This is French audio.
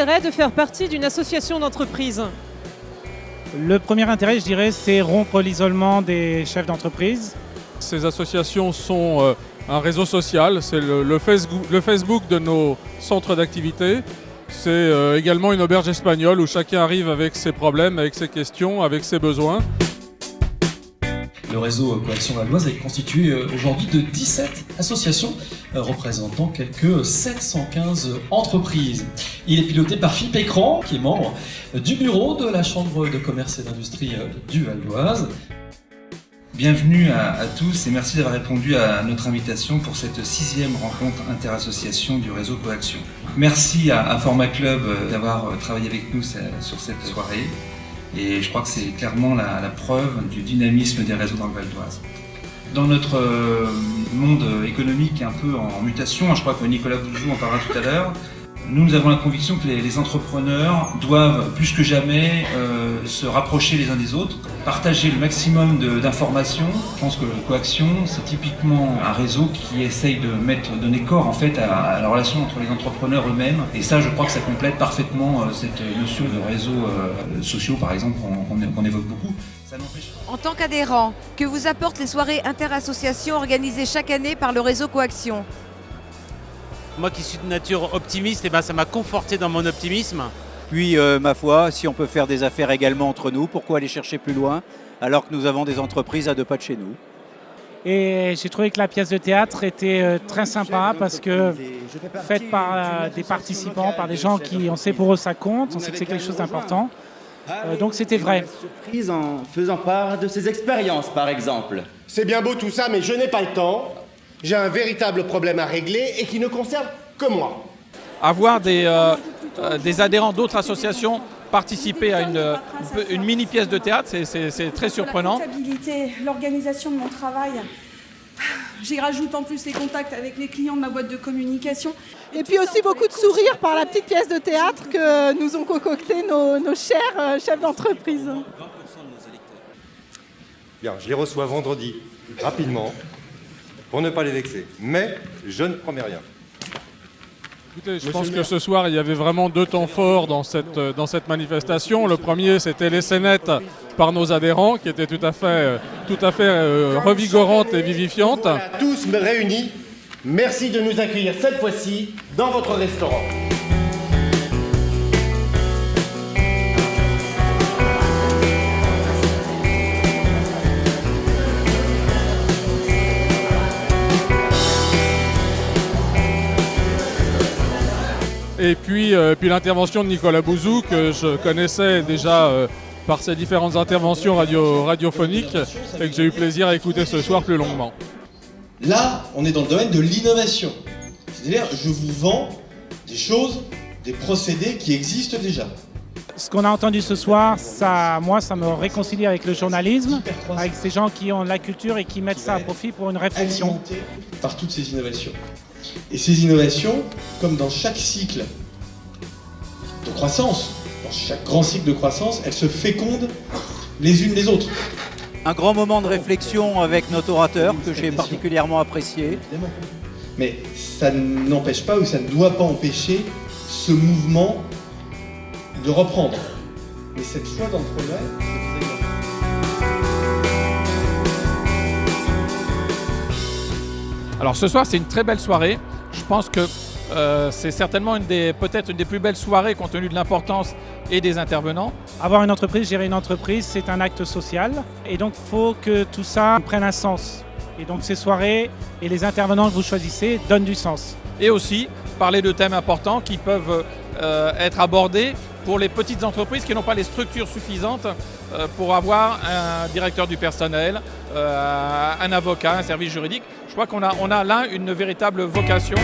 l'intérêt de faire partie d'une association d'entreprise? Le premier intérêt, je dirais, c'est rompre l'isolement des chefs d'entreprise. Ces associations sont un réseau social, c'est le Facebook de nos centres d'activité. C'est également une auberge espagnole où chacun arrive avec ses problèmes, avec ses questions, avec ses besoins. Le réseau Coaction Valdoise est constitué aujourd'hui de 17 associations représentant quelques 715 entreprises. Il est piloté par Philippe Écran, qui est membre du bureau de la Chambre de commerce et d'industrie du Val d'Oise. Bienvenue à tous et merci d'avoir répondu à notre invitation pour cette 6e rencontre interassociation du réseau Coaction. Merci à Format Club d'avoir travaillé avec nous sur cette soirée. Et je crois que c'est clairement la preuve du dynamisme des réseaux dans le Val d'Oise. Dans notre monde économique un peu en mutation, je crois que Nicolas Bouzou en parlera tout à l'heure, nous avons la conviction que les entrepreneurs doivent plus que jamais se rapprocher les uns des autres, partager le maximum d'informations. Je pense que Coaction, c'est typiquement un réseau qui essaye de donner corps en fait à la relation entre les entrepreneurs eux-mêmes. Et ça, je crois que ça complète parfaitement cette notion de réseaux sociaux, par exemple, qu'on évoque beaucoup. Ça n'empêche pas. En tant qu'adhérent, que vous apportent les soirées interassociations organisées chaque année par le réseau Coaction? Moi qui suis de nature optimiste, ça m'a conforté dans mon optimisme. Puis, ma foi, si on peut faire des affaires également entre nous, pourquoi aller chercher plus loin alors que nous avons des entreprises à 2 pas de chez nous? Et j'ai trouvé que la pièce de théâtre était très sympa parce que faite par des participants, par des gens qui, on sait pour eux ça compte, on sait que c'est quelque chose d'important. Donc c'était vrai. Surprise en faisant part de ses expériences, par exemple. C'est bien beau tout ça, mais je n'ai pas le temps. J'ai un véritable problème à régler et qui ne concerne que moi. Avoir des adhérents d'autres associations participer à une mini pièce de théâtre, c'est très surprenant. La comptabilité, l'organisation de mon travail. J'y rajoute en plus les contacts avec les clients de ma boîte de communication. Et puis aussi beaucoup de sourires par la petite pièce de théâtre que nous ont concocté nos chers chefs d'entreprise. Bien, je les reçois vendredi, rapidement, pour ne pas les vexer. Mais je ne promets rien. Écoutez, je pense que ce soir, il y avait vraiment 2 temps forts dans cette manifestation. Le premier, c'était les scénettes par nos adhérents, qui étaient tout à fait revigorantes et vivifiantes. Voilà, tous réunis, merci de nous accueillir cette fois-ci dans votre restaurant. Et puis l'intervention de Nicolas Bouzou, que je connaissais déjà par ses différentes interventions radiophoniques et que j'ai eu plaisir à écouter ce soir plus longuement. Là, on est dans le domaine de l'innovation. C'est-à-dire, je vous vends des choses, des procédés qui existent déjà. Ce qu'on a entendu ce soir, ça me réconcilie avec le journalisme, avec ces gens qui ont de la culture et qui mettent ça à profit pour une réflexion. Alimenté par toutes ces innovations. Et ces innovations, comme dans chaque cycle de croissance, dans chaque grand cycle de croissance, elles se fécondent les unes les autres. Un grand moment de réflexion avec notre orateur que j'ai particulièrement apprécié. Mais ça n'empêche pas ou ça ne doit pas empêcher ce mouvement de reprendre. Mais cette fois dans le progrès, Alors ce soir, c'est une très belle soirée. Je pense que c'est certainement peut-être une des plus belles soirées compte tenu de l'importance et des intervenants. Avoir une entreprise, gérer une entreprise, c'est un acte social. Et donc, il faut que tout ça prenne un sens. Et donc, ces soirées et les intervenants que vous choisissez donnent du sens. Et aussi, parler de thèmes importants qui peuvent être abordés pour les petites entreprises qui n'ont pas les structures suffisantes pour avoir un directeur du personnel, un avocat, un service juridique. Je crois qu'on a là une véritable vocation.